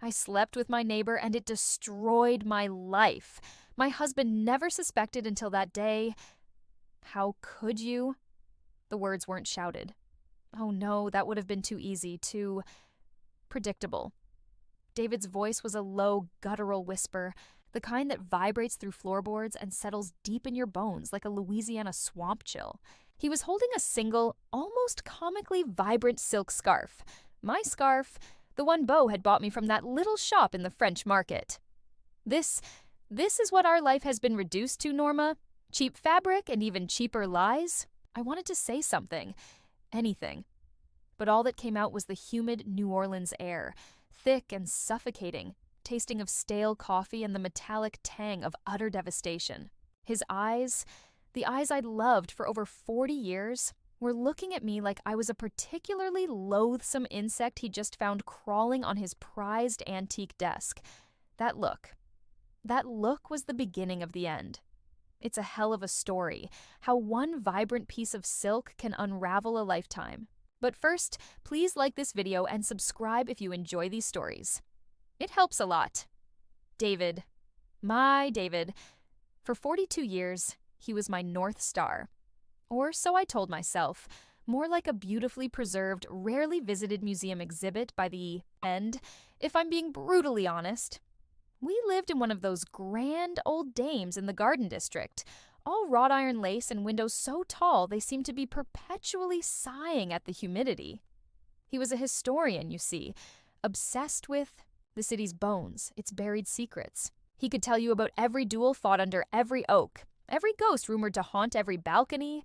I slept with my neighbor and it destroyed my life. My husband never suspected until that day. How could you? The words weren't shouted. Oh no, that would have been too easy, too predictable. David's voice was a low, guttural whisper, the kind that vibrates through floorboards and settles deep in your bones like a Louisiana swamp chill. He was holding a single, almost comically vibrant silk scarf. My scarf, the one Beau had bought me from that little shop in the French market. This is what our life has been reduced to, Norma. Cheap fabric and even cheaper lies. I wanted to say something. Anything. But all that came out was the humid New Orleans air, thick and suffocating, tasting of stale coffee and the metallic tang of utter devastation. His eyes, the eyes I'd loved for over 40 years, were looking at me like I was a particularly loathsome insect he'd just found crawling on his prized antique desk. That look was the beginning of the end. It's a hell of a story, how one vibrant piece of silk can unravel a lifetime. But first, please like this video and subscribe if you enjoy these stories. It helps a lot. David. My David. For 42 years, he was my North Star. Or so I told myself, more like a beautifully preserved, rarely visited museum exhibit by the end, if I'm being brutally honest. We lived in one of those grand old dames in the Garden District, all wrought iron lace and windows so tall they seemed to be perpetually sighing at the humidity. He was a historian, you see, obsessed with the city's bones, its buried secrets. He could tell you about every duel fought under every oak, every ghost rumored to haunt every balcony.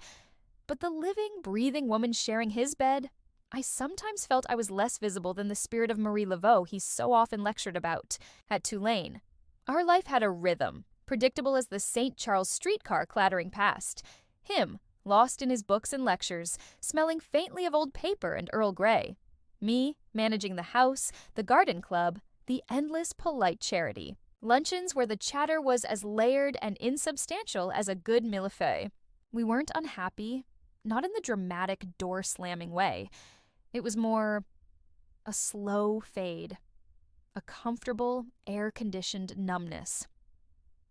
But the living, breathing woman sharing his bed, I sometimes felt I was less visible than the spirit of Marie Laveau he so often lectured about at Tulane. Our life had a rhythm, predictable as the St. Charles streetcar clattering past. Him, lost in his books and lectures, smelling faintly of old paper and Earl Grey. Me, managing the house, the garden club, the endless polite charity. Luncheons where the chatter was as layered and insubstantial as a good millefeuille. We weren't unhappy, not in the dramatic door-slamming way. It was more a slow fade, a comfortable, air-conditioned numbness.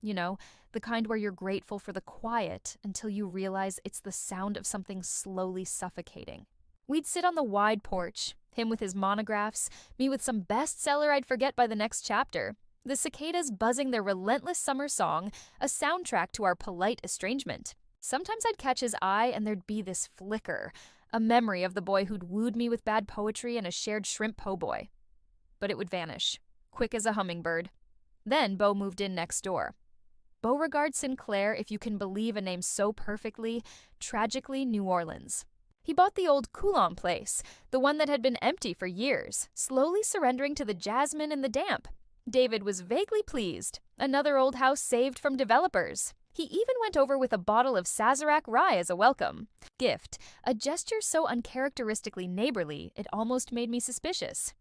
You know, the kind where you're grateful for the quiet until you realize it's the sound of something slowly suffocating. We'd sit on the wide porch, him with his monographs, me with some bestseller I'd forget by the next chapter, the cicadas buzzing their relentless summer song, a soundtrack to our polite estrangement. Sometimes I'd catch his eye and there'd be this flicker, a memory of the boy who'd wooed me with bad poetry and a shared shrimp po' boy. But it would vanish, quick as a hummingbird. Then Beau moved in next door. Beauregard Sinclair, if you can believe a name so perfectly, tragically New Orleans. He bought the old Coulon place, the one that had been empty for years, slowly surrendering to the jasmine and the damp. David was vaguely pleased. Another old house saved from developers. He even went over with a bottle of Sazerac rye as a welcome gift, a gesture so uncharacteristically neighborly it almost made me suspicious.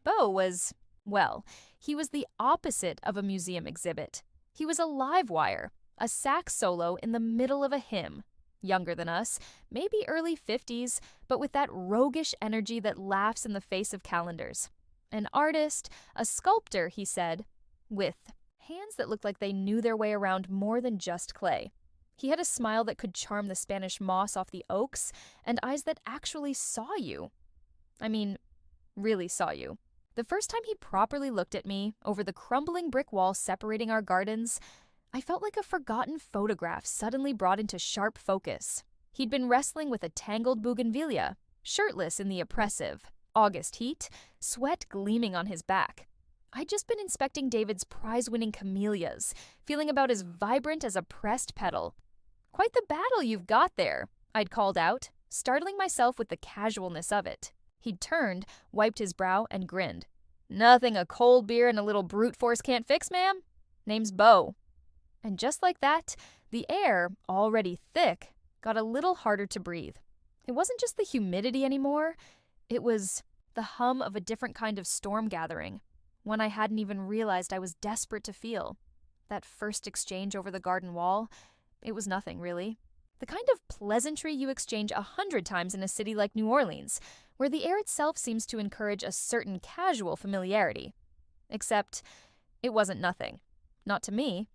Beau was, well, he was the opposite of a museum exhibit. He was a live wire, a sax solo in the middle of a hymn. Younger than us, maybe early 50s, but with that roguish energy that laughs in the face of calendars. An artist, a sculptor, he said, with hands that looked like they knew their way around more than just clay. He had a smile that could charm the Spanish moss off the oaks, and eyes that actually saw you. I mean, really saw you. The first time he properly looked at me, over the crumbling brick wall separating our gardens, I felt like a forgotten photograph suddenly brought into sharp focus. He'd been wrestling with a tangled bougainvillea, shirtless in the oppressive August heat, sweat gleaming on his back. I'd just been inspecting David's prize-winning camellias, feeling about as vibrant as a pressed petal. "Quite the battle you've got there," I'd called out, startling myself with the casualness of it. He'd turned, wiped his brow, and grinned. "Nothing a cold beer and a little brute force can't fix, ma'am. Name's Beau." And just like that, the air, already thick, got a little harder to breathe. It wasn't just the humidity anymore. It was the hum of a different kind of storm gathering, one I hadn't even realized I was desperate to feel. That first exchange over the garden wall, it was nothing, really. The kind of pleasantry you exchange 100 times in a city like New Orleans, where the air itself seems to encourage a certain casual familiarity. Except it wasn't nothing. Not to me.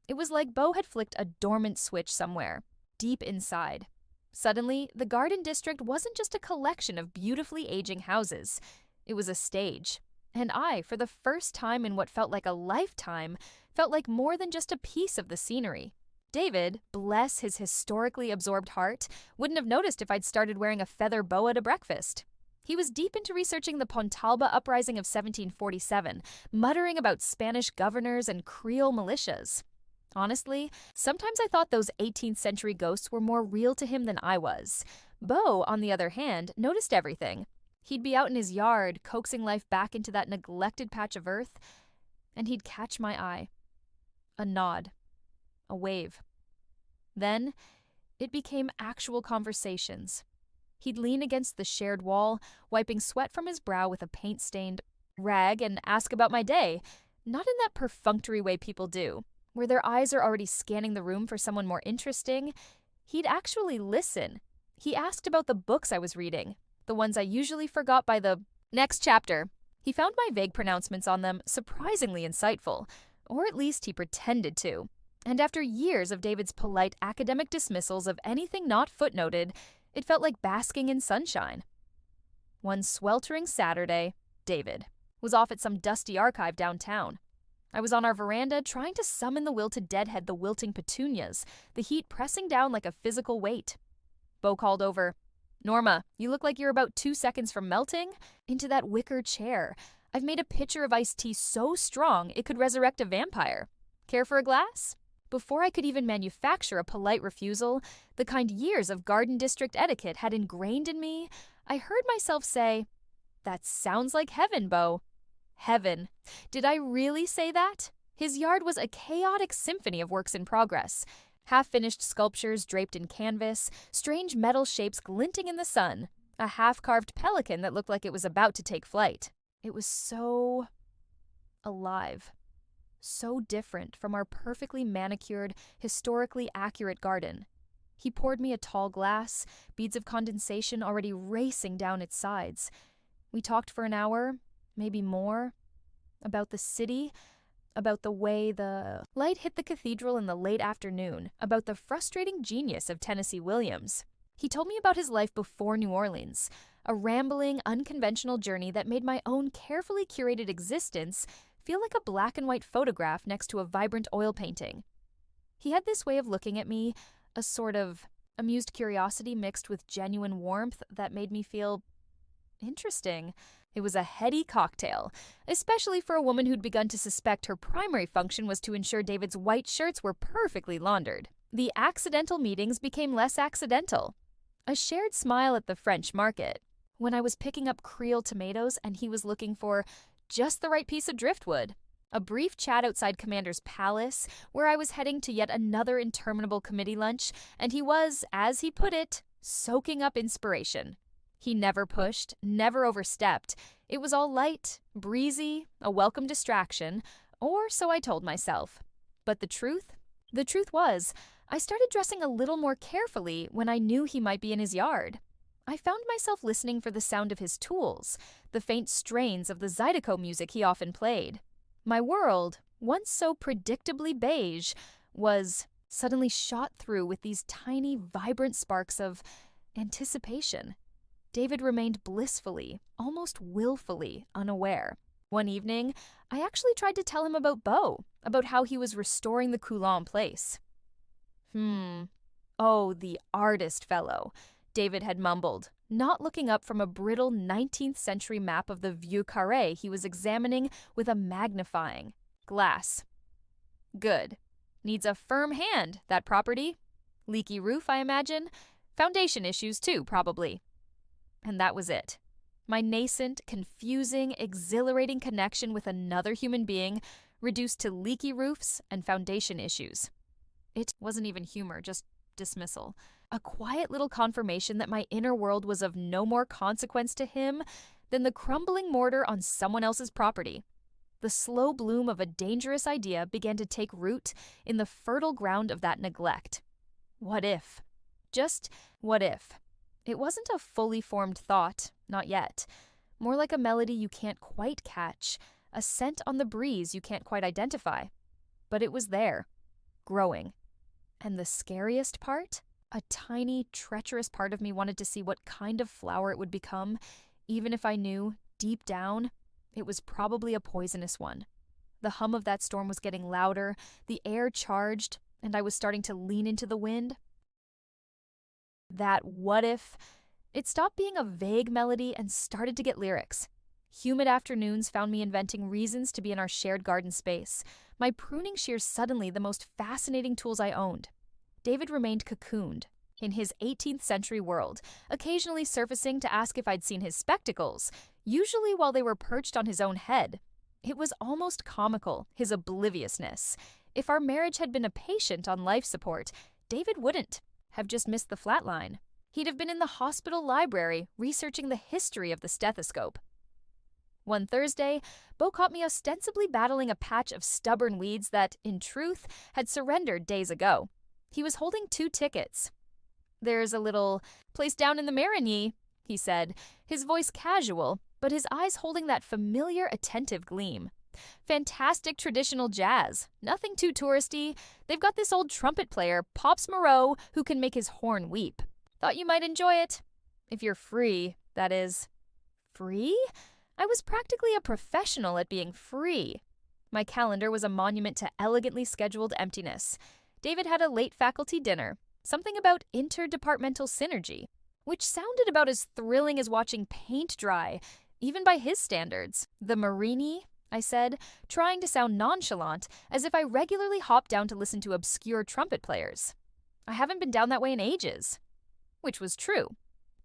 It was like Beau had flicked a dormant switch somewhere, deep inside. Suddenly, the Garden District wasn't just a collection of beautifully aging houses. It was a stage. And I, for the first time in what felt like a lifetime, felt like more than just a piece of the scenery. David, bless his historically absorbed heart, wouldn't have noticed if I'd started wearing a feather boa to breakfast. He was deep into researching the Pontalba uprising of 1747, muttering about Spanish governors and Creole militias. Honestly, sometimes I thought those 18th century ghosts were more real to him than I was. Beau, on the other hand, noticed everything. He'd be out in his yard, coaxing life back into that neglected patch of earth, and he'd catch my eye. A nod. A wave. Then, it became actual conversations. He'd lean against the shared wall, wiping sweat from his brow with a paint-stained rag, and ask about my day, not in that perfunctory way people do, where their eyes are already scanning the room for someone more interesting. He'd actually listen. He asked about the books I was reading, the ones I usually forgot by the next chapter. He found my vague pronouncements on them surprisingly insightful, or at least he pretended to. And after years of David's polite academic dismissals of anything not footnoted, it felt like basking in sunshine. One sweltering Saturday, David was off at some dusty archive downtown. I was on our veranda trying to summon the will to deadhead the wilting petunias, the heat pressing down like a physical weight. Beau called over, "Norma, you look like you're about 2 seconds from melting into that wicker chair. I've made a pitcher of iced tea so strong it could resurrect a vampire. Care for a glass?" Before I could even manufacture a polite refusal, the kind years of Garden District etiquette had ingrained in me, I heard myself say, "That sounds like heaven, Beau." Heaven. Did I really say that? His yard was a chaotic symphony of works in progress. Half-finished sculptures draped in canvas, strange metal shapes glinting in the sun, a half-carved pelican that looked like it was about to take flight. It was so alive. So different from our perfectly manicured, historically accurate garden. He poured me a tall glass, beads of condensation already racing down its sides. We talked for an hour, maybe more, about the city, about the way the light hit the cathedral in the late afternoon, about the frustrating genius of Tennessee Williams. He told me about his life before New Orleans, a rambling, unconventional journey that made my own carefully curated existence feel like a black and white photograph next to a vibrant oil painting. He had this way of looking at me, a sort of amused curiosity mixed with genuine warmth that made me feel interesting. It was a heady cocktail, especially for a woman who'd begun to suspect her primary function was to ensure David's white shirts were perfectly laundered. The accidental meetings became less accidental. A shared smile at the French market, when I was picking up Creole tomatoes and he was looking for just the right piece of driftwood. A brief chat outside Commander's Palace, where I was heading to yet another interminable committee lunch, and he was, as he put it, soaking up inspiration. He never pushed, never overstepped. It was all light, breezy, a welcome distraction, or so I told myself. But the truth? The truth was, I started dressing a little more carefully when I knew he might be in his yard. I found myself listening for the sound of his tools, the faint strains of the Zydeco music he often played. My world, once so predictably beige, was suddenly shot through with these tiny, vibrant sparks of anticipation. David remained blissfully, almost willfully, unaware. One evening, I actually tried to tell him about Beau, about how he was restoring the Coulomb place. Oh, the artist fellow, David had mumbled, not looking up from a brittle 19th century map of the Vieux Carré he was examining with a magnifying glass. Good. Needs a firm hand, that property. Leaky roof, I imagine. Foundation issues, too, probably. And that was it. My nascent, confusing, exhilarating connection with another human being reduced to leaky roofs and foundation issues. It wasn't even humor, just dismissal. A quiet little confirmation that my inner world was of no more consequence to him than the crumbling mortar on someone else's property. The slow bloom of a dangerous idea began to take root in the fertile ground of that neglect. What if? Just what if? It wasn't a fully formed thought, not yet. More like a melody you can't quite catch, a scent on the breeze you can't quite identify. But it was there, growing. And the scariest part? A tiny, treacherous part of me wanted to see what kind of flower it would become, even if I knew, deep down, it was probably a poisonous one. The hum of that storm was getting louder, the air charged, and I was starting to lean into the wind. That what if? It stopped being a vague melody and started to get lyrics. Humid afternoons found me inventing reasons to be in our shared garden space, my pruning shears suddenly the most fascinating tools I owned. David remained cocooned in his 18th century world, occasionally surfacing to ask if I'd seen his spectacles, usually while they were perched on his own head. It was almost comical, his obliviousness. If our marriage had been a patient on life support, David wouldn't have just missed the flat line. He'd have been in the hospital library researching the history of the stethoscope. One Thursday, Beau caught me ostensibly battling a patch of stubborn weeds that, in truth, had surrendered days ago. He was holding 2 tickets. "There's a little place down in the Marigny," he said, his voice casual, but his eyes holding that familiar, attentive gleam. "Fantastic traditional jazz. Nothing too touristy. They've got this old trumpet player, Pops Moreau, who can make his horn weep. Thought you might enjoy it. If you're free, that is." Free? I was practically a professional at being free. My calendar was a monument to elegantly scheduled emptiness. David had a late faculty dinner, something about interdepartmental synergy, which sounded about as thrilling as watching paint dry, even by his standards. "The Marigny," I said, trying to sound nonchalant, as if I regularly hopped down to listen to obscure trumpet players. I haven't been down that way in ages. Which was true.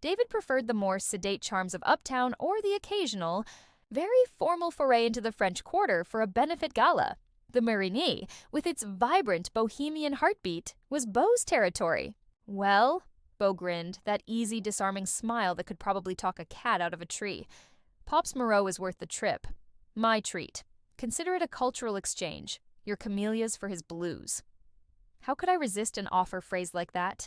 David preferred the more sedate charms of Uptown or the occasional, very formal foray into the French Quarter for a benefit gala. The Marigny, with its vibrant bohemian heartbeat, was Beau's territory. "Well," Beau grinned, that easy, disarming smile that could probably talk a cat out of a tree. "Pops Moreau is worth the trip. My treat. Consider it a cultural exchange. Your camellias for his blues." How could I resist an offer phrased like that?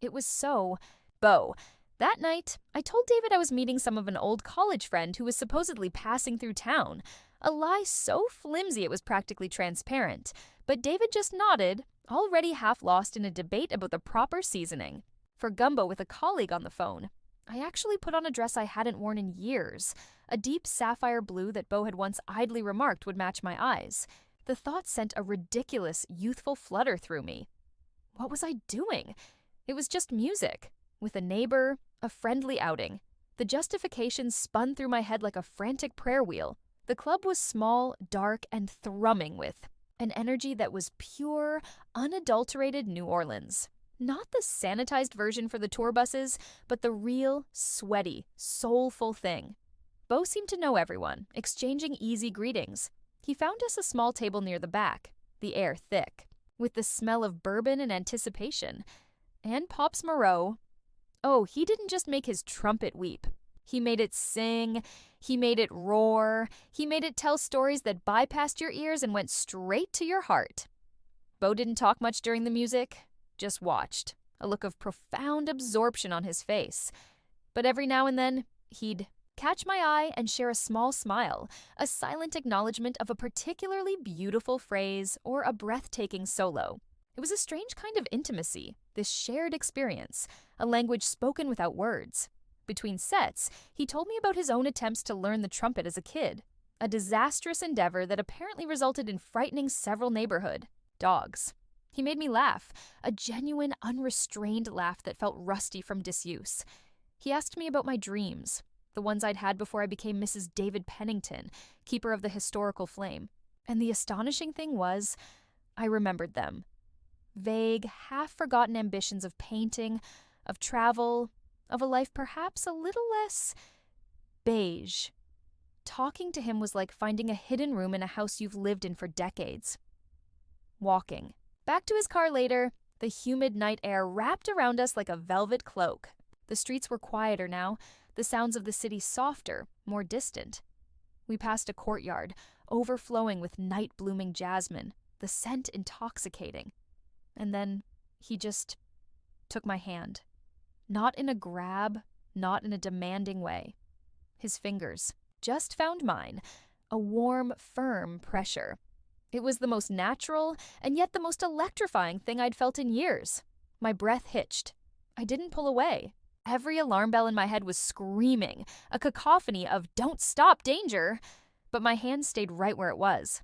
It was so Beau. That night, I told David I was meeting some of an old college friend who was supposedly passing through town. A lie so flimsy it was practically transparent. But David just nodded, already half lost in a debate about the proper seasoning. For gumbo with a colleague on the phone. I actually put on a dress I hadn't worn in years, a deep sapphire blue that Beau had once idly remarked would match my eyes. The thought sent a ridiculous, youthful flutter through me. What was I doing? It was just music. With a neighbor, a friendly outing. The justifications spun through my head like a frantic prayer wheel. The club was small, dark, and thrumming with an energy that was pure, unadulterated New Orleans. Not the sanitized version for the tour buses, but the real, sweaty, soulful thing. Beau seemed to know everyone, exchanging easy greetings. He found us a small table near the back, the air thick, with the smell of bourbon and anticipation. And Pops Moreau. Oh, he didn't just make his trumpet weep. He made it sing, he made it roar, he made it tell stories that bypassed your ears and went straight to your heart. Beau didn't talk much during the music, just watched, a look of profound absorption on his face. But every now and then, he'd catch my eye and share a small smile, a silent acknowledgement of a particularly beautiful phrase or a breathtaking solo. It was a strange kind of intimacy, this shared experience, a language spoken without words. Between sets, he told me about his own attempts to learn the trumpet as a kid, a disastrous endeavor that apparently resulted in frightening several neighborhood dogs. He made me laugh, a genuine, unrestrained laugh that felt rusty from disuse. He asked me about my dreams, the ones I'd had before I became Mrs. David Pennington, keeper of the historical flame. And the astonishing thing was, I remembered them. Vague, half-forgotten ambitions of painting, of travel, of a life perhaps a little less beige. Talking to him was like finding a hidden room in a house you've lived in for decades. Walking. Back to his car later, the humid night air wrapped around us like a velvet cloak. The streets were quieter now, the sounds of the city softer, more distant. We passed a courtyard, overflowing with night-blooming jasmine, the scent intoxicating. And then he just took my hand. Not in a grab, not in a demanding way. His fingers just found mine, a warm, firm pressure. It was the most natural and yet the most electrifying thing I'd felt in years. My breath hitched. I didn't pull away. Every alarm bell in my head was screaming, a cacophony of "don't stop, danger!" But my hand stayed right where it was.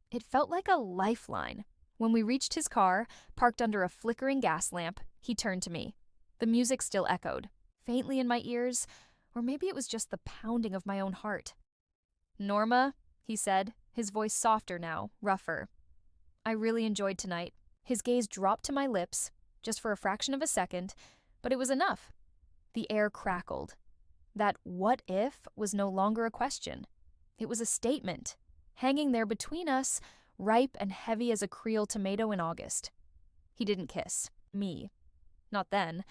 It felt like a lifeline. When we reached his car, parked under a flickering gas lamp, he turned to me. The music still echoed, faintly in my ears, or maybe it was just the pounding of my own heart. "Norma," he said, his voice softer now, rougher. I really enjoyed tonight. His gaze dropped to my lips, just for a fraction of a second, but it was enough. The air crackled. That "what if" was no longer a question. It was a statement, hanging there between us, ripe and heavy as a Creole tomato in August. He didn't kiss me. Not then.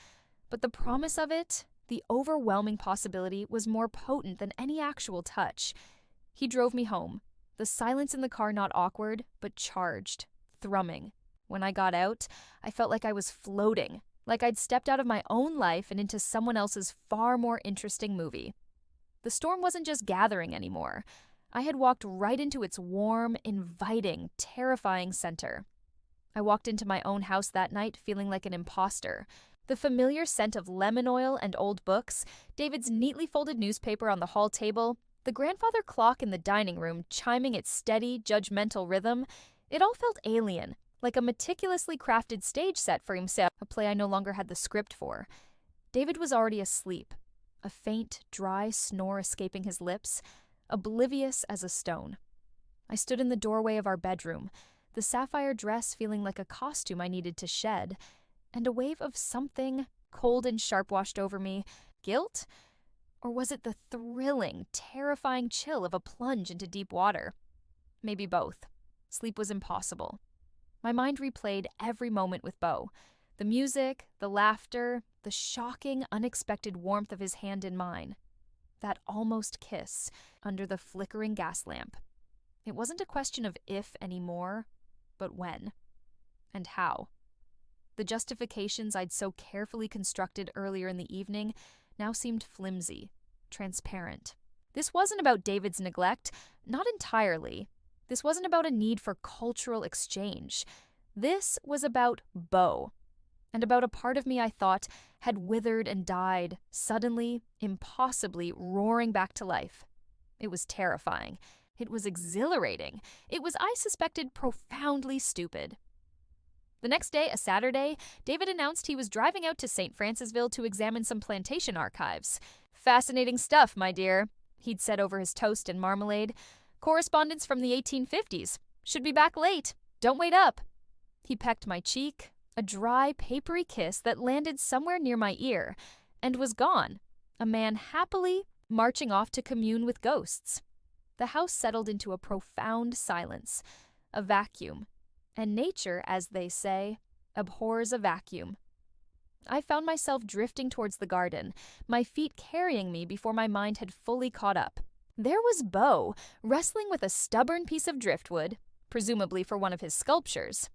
But the promise of it, the overwhelming possibility, was more potent than any actual touch. He drove me home, the silence in the car not awkward, but charged, thrumming. When I got out, I felt like I was floating, like I'd stepped out of my own life and into someone else's far more interesting movie. The storm wasn't just gathering anymore. I had walked right into its warm, inviting, terrifying center. I walked into my own house that night feeling like an imposter. The familiar scent of lemon oil and old books, David's neatly folded newspaper on the hall table, the grandfather clock in the dining room chiming its steady, judgmental rhythm, it all felt alien, like a meticulously crafted stage set for himself, a play I no longer had the script for. David was already asleep, a faint, dry snore escaping his lips, oblivious as a stone. I stood in the doorway of our bedroom, the sapphire dress feeling like a costume I needed to shed, and a wave of something cold and sharp washed over me. Guilt? Or was it the thrilling, terrifying chill of a plunge into deep water? Maybe both. Sleep was impossible. My mind replayed every moment with Beau. The music, the laughter, the shocking, unexpected warmth of his hand in mine. That almost kiss under the flickering gas lamp. It wasn't a question of if anymore, but when. And how. The justifications I'd so carefully constructed earlier in the evening now seemed flimsy, transparent. This wasn't about David's neglect, not entirely. This wasn't about a need for cultural exchange. This was about Beau, and about a part of me I thought had withered and died, suddenly, impossibly roaring back to life. It was terrifying. It was exhilarating. It was, I suspected, profoundly stupid. The next day, a Saturday, David announced he was driving out to St. Francisville to examine some plantation archives. "Fascinating stuff, my dear," he'd said over his toast and marmalade. "Correspondence from the 1850s. Should be back late. Don't wait up." He pecked my cheek, a dry, papery kiss that landed somewhere near my ear, and was gone, a man happily marching off to commune with ghosts. The house settled into a profound silence, a vacuum. And nature, as they say, abhors a vacuum. I found myself drifting towards the garden, my feet carrying me before my mind had fully caught up. There was Beau, wrestling with a stubborn piece of driftwood, presumably for one of his sculptures.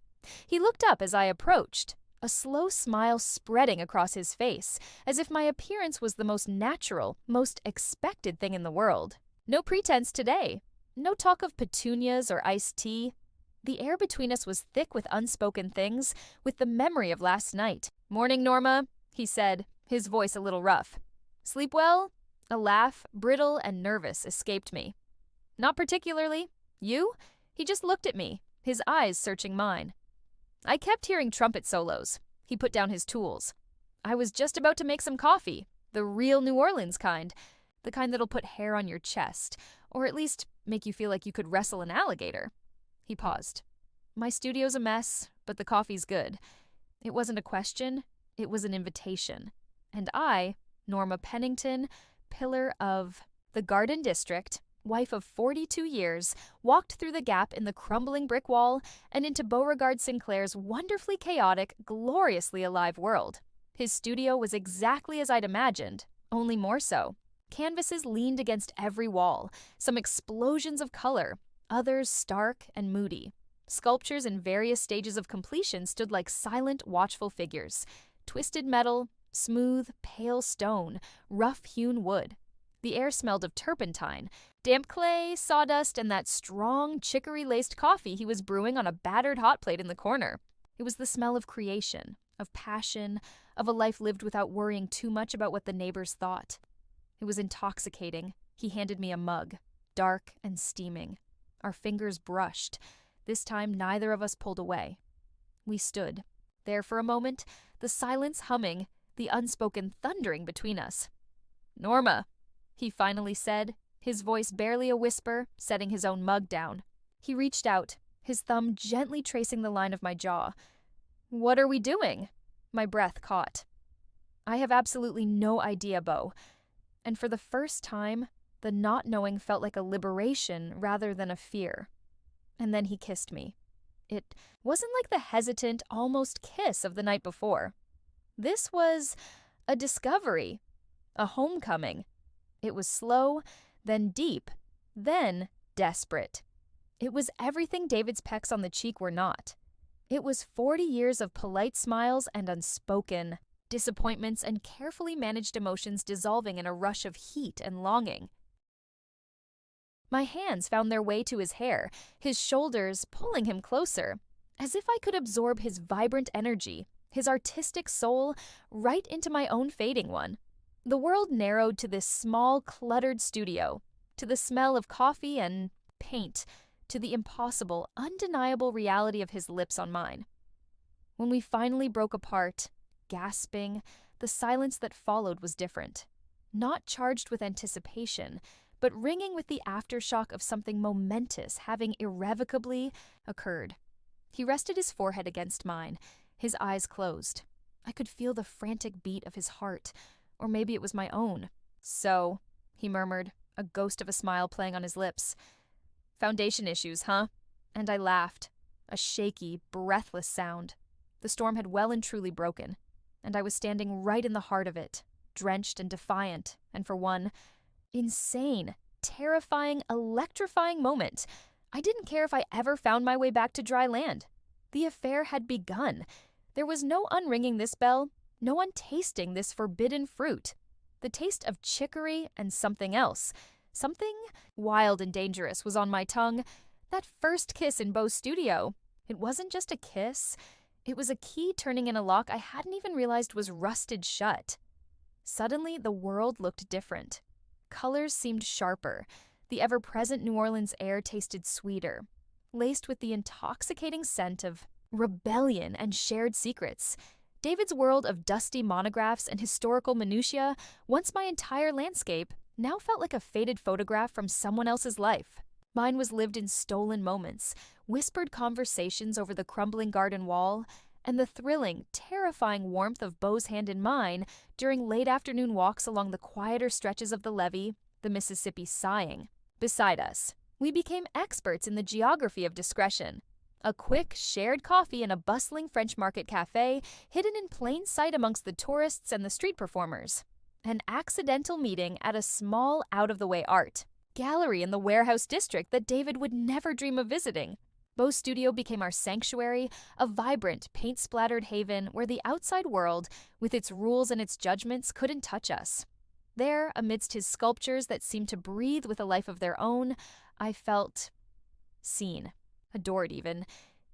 He looked up as I approached, a slow smile spreading across his face, as if my appearance was the most natural, most expected thing in the world. No pretense today. No talk of petunias or iced tea. The air between us was thick with unspoken things, with the memory of last night. "Morning, Norma," he said, his voice a little rough. "Sleep well?" A laugh, brittle and nervous, escaped me. "Not particularly. You?" He just looked at me, his eyes searching mine. "I kept hearing trumpet solos." He put down his tools. "I was just about to make some coffee, the real New Orleans kind, the kind that'll put hair on your chest, or at least make you feel like you could wrestle an alligator." He paused. "My studio's a mess, but the coffee's good." It wasn't a question, it was an invitation. And I, Norma Pennington, pillar of the Garden District, wife of 42 years, walked through the gap in the crumbling brick wall and into Beauregard Sinclair's wonderfully chaotic, gloriously alive world. His studio was exactly as I'd imagined, only more so. Canvases leaned against every wall, some explosions of color, others stark and moody. Sculptures in various stages of completion stood like silent, watchful figures. Twisted metal, smooth, pale stone, rough-hewn wood. The air smelled of turpentine, Damp clay, sawdust, and that strong, chicory-laced coffee he was brewing on a battered hot plate in the corner. It was the smell of creation, of passion, of a life lived without worrying too much about what the neighbors thought. It was intoxicating. He handed me a mug, dark and steaming. Our fingers brushed. This time, neither of us pulled away. We stood, there for a moment, the silence humming, the unspoken thundering between us. "Norma," he finally said, his voice barely a whisper, setting his own mug down. He reached out, his thumb gently tracing the line of my jaw. "What are we doing?" My breath caught. "I have absolutely no idea, Beau." And for the first time, the not knowing felt like a liberation rather than a fear. And then he kissed me. It wasn't like the hesitant, almost kiss of the night before. This was a discovery, a homecoming. It was slow, then deep, then desperate. It was everything David's pecks on the cheek were not. It was 40 years of polite smiles and unspoken disappointments and carefully managed emotions dissolving in a rush of heat and longing. My hands found their way to his hair, his shoulders pulling him closer, as if I could absorb his vibrant energy, his artistic soul, right into my own fading one. The world narrowed to this small, cluttered studio, to the smell of coffee and paint, to the impossible, undeniable reality of his lips on mine. When we finally broke apart, gasping, the silence that followed was different. Not charged with anticipation, but ringing with the aftershock of something momentous having irrevocably occurred. He rested his forehead against mine, his eyes closed. I could feel the frantic beat of his heart, or maybe it was my own. "So," he murmured, a ghost of a smile playing on his lips. "Foundation issues, huh?" And I laughed, a shaky, breathless sound. The storm had well and truly broken, and I was standing right in the heart of it, drenched and defiant, and for one insane, terrifying, electrifying moment, I didn't care if I ever found my way back to dry land. The affair had begun. There was no unringing this bell, no one tasting this forbidden fruit. The taste of chicory and something else, something wild and dangerous, was on my tongue. That first kiss in Beau's studio. It wasn't just a kiss. It was a key turning in a lock I hadn't even realized was rusted shut. Suddenly, the world looked different. Colors seemed sharper. The ever-present New Orleans air tasted sweeter, laced with the intoxicating scent of rebellion and shared secrets. David's world of dusty monographs and historical minutiae, once my entire landscape, now felt like a faded photograph from someone else's life. Mine was lived in stolen moments, whispered conversations over the crumbling garden wall, and the thrilling, terrifying warmth of Beau's hand in mine during late afternoon walks along the quieter stretches of the levee, the Mississippi sighing. Beside us, we became experts in the geography of discretion. A quick, shared coffee in a bustling French market cafe, hidden in plain sight amongst the tourists and the street performers. An accidental meeting at a small, out-of-the-way art gallery in the warehouse district that David would never dream of visiting. Beau's studio became our sanctuary, a vibrant, paint-splattered haven where the outside world, with its rules and its judgments, couldn't touch us. There, amidst his sculptures that seemed to breathe with a life of their own, I felt seen, adored even.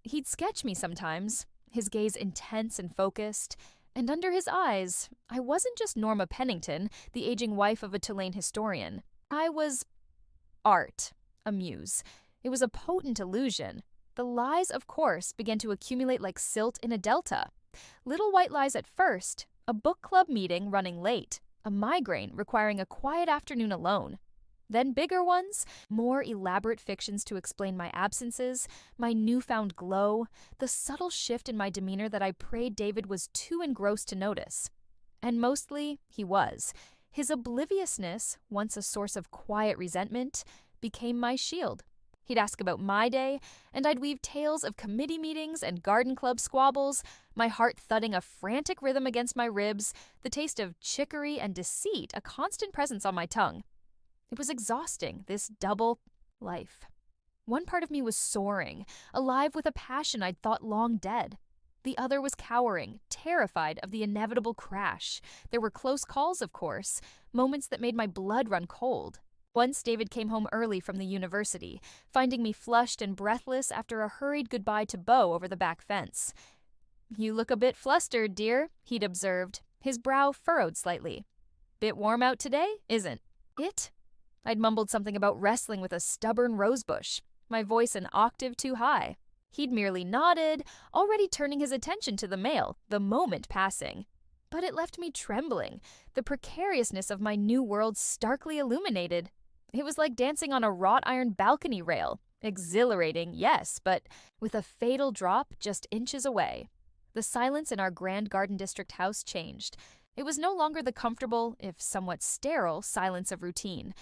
He'd sketch me sometimes, his gaze intense and focused, and under his eyes, I wasn't just Norma Pennington, the aging wife of a Tulane historian. I was art, a muse. It was a potent illusion. The lies, of course, began to accumulate like silt in a delta. Little white lies at first, a book club meeting running late, a migraine requiring a quiet afternoon alone. Then bigger ones, more elaborate fictions to explain my absences, my newfound glow, the subtle shift in my demeanor that I prayed David was too engrossed to notice. And mostly, he was. His obliviousness, once a source of quiet resentment, became my shield. He'd ask about my day, and I'd weave tales of committee meetings and garden club squabbles, my heart thudding a frantic rhythm against my ribs, the taste of chicory and deceit a constant presence on my tongue. It was exhausting, this double life. One part of me was soaring, alive with a passion I'd thought long dead. The other was cowering, terrified of the inevitable crash. There were close calls, of course, moments that made my blood run cold. Once David came home early from the university, finding me flushed and breathless after a hurried goodbye to Beau over the back fence. "You look a bit flustered, dear," he'd observed, his brow furrowed slightly. "Bit warm out today, isn't it?" I'd mumbled something about wrestling with a stubborn rosebush, my voice an octave too high. He'd merely nodded, already turning his attention to the mail, the moment passing. But it left me trembling, the precariousness of my new world starkly illuminated. It was like dancing on a wrought iron balcony rail. Exhilarating, yes, but with a fatal drop just inches away. The silence in our grand Garden District house changed. It was no longer the comfortable, if somewhat sterile, silence of routine.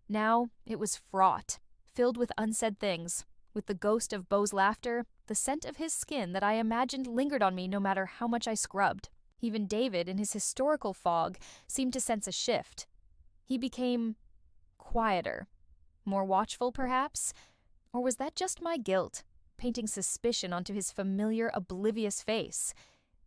Now it was fraught, filled with unsaid things, with the ghost of Beau's laughter, the scent of his skin that I imagined lingered on me no matter how much I scrubbed. Even David, in his historical fog, seemed to sense a shift. He became quieter, more watchful, perhaps? Or was that just my guilt, painting suspicion onto his familiar, oblivious face?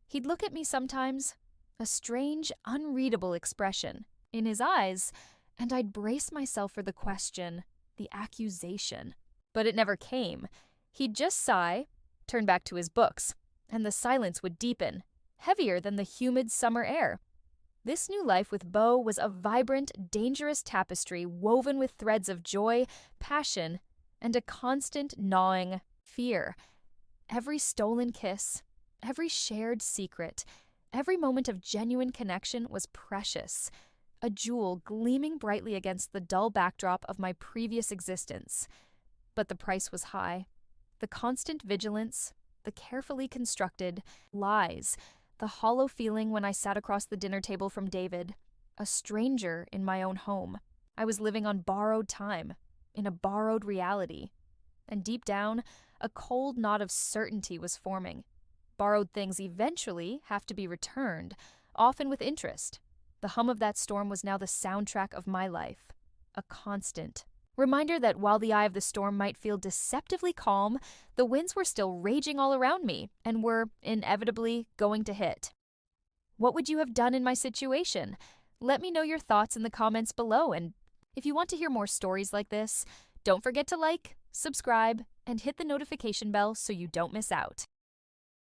He'd look at me sometimes, a strange, unreadable expression in his eyes, and I'd brace myself for the question, the accusation. But it never came. He'd just sigh, turn back to his books, and the silence would deepen, heavier than the humid summer air. This new life with Beau was a vibrant, dangerous tapestry woven with threads of joy, passion, and a constant gnawing fear. Every stolen kiss, every shared secret, every moment of genuine connection was precious, a jewel gleaming brightly against the dull backdrop of my previous existence. But the price was high. The constant vigilance, the carefully constructed lies, the hollow feeling when I sat across the dinner table from David, a stranger in my own home. I was living on borrowed time, in a borrowed reality. And deep down, a cold knot of certainty was forming. Borrowed things eventually have to be returned, often with interest. The hum of that storm was now the soundtrack of my life, a constant reminder that while the eye of the storm might feel deceptively calm, the winds were still raging all around me and were inevitably going to hit. What would you have done in my situation? Let me know your thoughts in the comments below, and if you want to hear more stories like this, don't forget to like, subscribe, and hit the notification bell so you don't miss out.